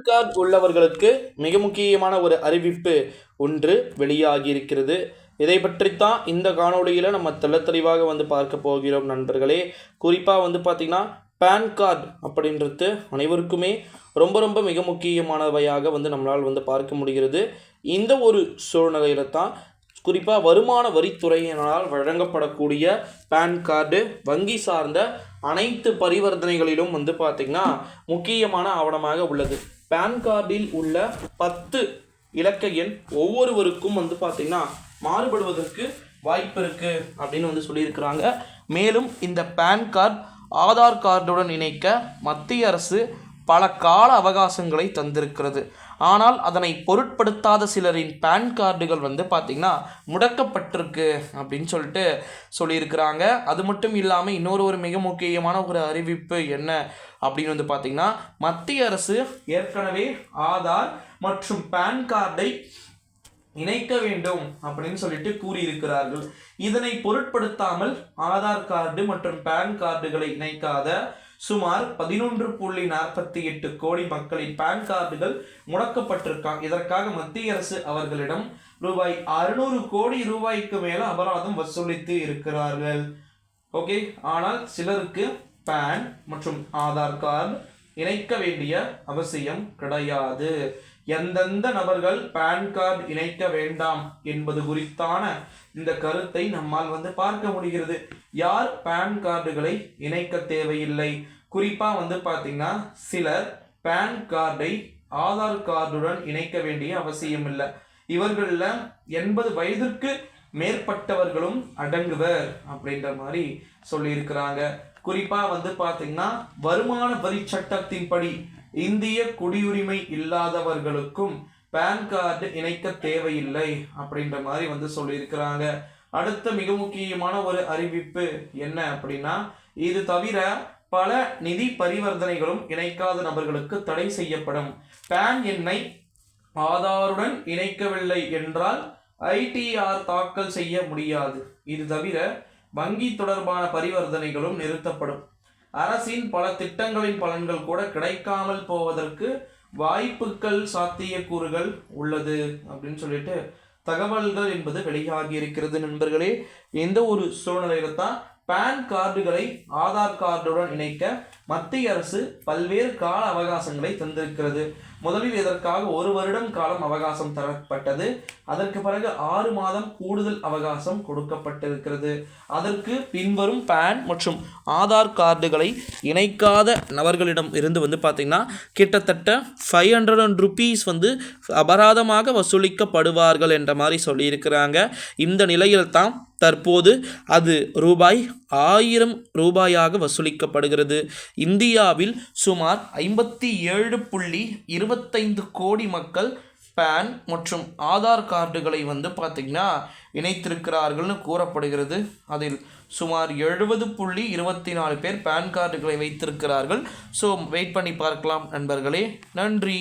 Card உள்ளவர்களுக்கு மிக முக்கியமான ஒரு அறிவிப்பு ஒன்று வெளியாகி இருக்கிறது. இதை பற்றித்தான் இந்த காணொளியில் நம்ம தெளிவாக பார்க்க போகிறோம் நண்பர்களே. குறிப்பாக பார்த்திங்கன்னா பேன் கார்டு அப்படின்றது அனைவருக்குமே ரொம்ப மிக முக்கியமானவையாக நம்மளால் பார்க்க முடிகிறது. இந்த ஒரு சூழ்நிலையில தான் குறிப்பாக வருமான வரித்துறையினால் வழங்கப்படக்கூடிய பேன் கார்டு வங்கி சார்ந்த அனைத்து பரிவர்த்தனைகளிலும் பார்த்திங்கன்னா முக்கியமான ஆவணமாக உள்ளது. பேன் கார்டில் உள்ள 10 இலக்க எண் ஒவ்வொருவருக்கும் பார்த்திங்கன்னா மாறுபடுவதற்கு வாய்ப்பு இருக்குது அப்படின்னு சொல்லியிருக்கிறாங்க. மேலும் இந்த பேன் கார்டு ஆதார் கார்டுடன் இணைக்க மத்திய அரசு பல கால அவகாசங்களை தந்திருக்கிறது. ஆனால் அதனை பொருட்படுத்தாத சிலரின் பேன் கார்டுகள் பார்த்திங்கன்னா முடக்கப்பட்டிருக்கு அப்படின்னு சொல்லியிருக்கிறாங்க. அது மட்டும் இல்லாமல் இன்னொரு மிக முக்கியமான ஒரு அறிவிப்பு என்ன அப்படின்னு பார்த்திங்கன்னா மத்திய அரசு ஏற்கனவே ஆதார் மற்றும் பேன் கார்டை இணைக்க வேண்டும் அப்படின்னு கூறியிருக்கிறார்கள். இதனை பொருட்படுத்தாமல் ஆதார் கார்டு மற்றும் பேன் கார்டுகளை இணைக்காத சுமார் 11.48 கோடி மக்களின் பேன் கார்டுகள் முடக்கப்பட்டிருக்காங்க. இதற்காக மத்திய அரசு அவர்களிடம் ரூபாய் 600 கோடி ரூபாய்க்கு மேல அபராதம் வசூலித்து இருக்கிறார்கள். ஓகே, ஆனால் சிலருக்கு பேன் மற்றும் ஆதார் கார்டு இணைக்க வேண்டிய அவசியம் கிடையாது. எந்தெந்த நபர்கள் பேன் கார்டு இணைக்க வேண்டாம் என்பது குறித்தான இந்த கருத்தை நம்மால் பார்க்க முடிகிறது. யார் பேன் கார்டுகளை இணைக்க தேவையில்லை? குறிப்பாக பார்த்தீங்கன்னா சிலர் பேன் கார்டை ஆதார் கார்டுடன் இணைக்க வேண்டிய அவசியம் இல்லை. இவர்களில் 80 வயதிற்கு மேற்பட்டவர்களும் அடங்குவர் அப்படின்ற மாதிரி சொல்லியிருக்கிறாங்க. குறிப்பாக பார்த்தீங்கன்னா வருமான வரி சட்டத்தின்படி இந்திய குடியுரிமை இல்லாதவர்களுக்கும் பேன் கார்டு இணைக்க தேவையில்லை அப்படின்ற மாதிரி சொல்லியிருக்கிறாங்க. அடுத்த மிக முக்கியமான ஒரு அறிவிப்பு என்ன அப்படின்னா, இது தவிர பல நிதி பரிவர்த்தனைகளும் இணைக்காத நபர்களுக்கு தடை செய்யப்படும். பேன் எண்ணை ஆதாருடன் இணைக்கவில்லை என்றால் ஐடிஆர் தாக்கல் செய்ய முடியாது. இது தவிர வங்கி தொடர்பான பரிவர்த்தனைகளும் நிறுத்தப்படும். அரசின் பல திட்டங்களின் பலன்கள் கூட கிடைக்காமல் போவதற்கு வாய்ப்புகள் சாத்தியக்கூறுகள் உள்ளது அப்படின்னு தகவல்கள் என்பது வெளியாகி இருக்கிறது நண்பர்களே. எந்த ஒரு சூழ்நிலையில தான் பேன் கார்டுகளை ஆதார் கார்டுடன் இணைக்க மத்திய அரசு பல்வேறு கால அவகாசங்களை தந்திருக்கிறது. முதலில் இதற்காக 1 வருடம் காலம் அவகாசம் தரப்பட்டது. அதற்கு பிறகு 6 மாதம் கூடுதல் அவகாசம் கொடுக்கப்பட்டிருக்கிறது. அதற்கு பின்வரும் பேன் மற்றும் ஆதார் கார்டுகளை இணைக்காத நபர்களிடம் இருந்து பார்த்தீங்கன்னா கிட்டத்தட்ட 500 ரூபீஸ் அபராதமாக வசூலிக்கப்படுவார்கள் என்ற மாதிரி சொல்லியிருக்கிறாங்க. இந்த நிலையில் தான் தற்போது அது ரூபாய் 1000 ரூபாயாக வசூலிக்கப்படுகிறது. இந்தியாவில் சுமார் 57.25 கோடி மக்கள் பேன் மற்றும் ஆதார் கார்டுகளை பார்த்தீங்கன்னா இணைத்திருக்கிறார்கள்னு கூறப்படுகிறது. அதில் சுமார் 70.24 பேர் பேன் கார்டுகளை வைத்திருக்கிறார்கள். ஸோ வெயிட் பண்ணி பார்க்கலாம் நண்பர்களே. நன்றி.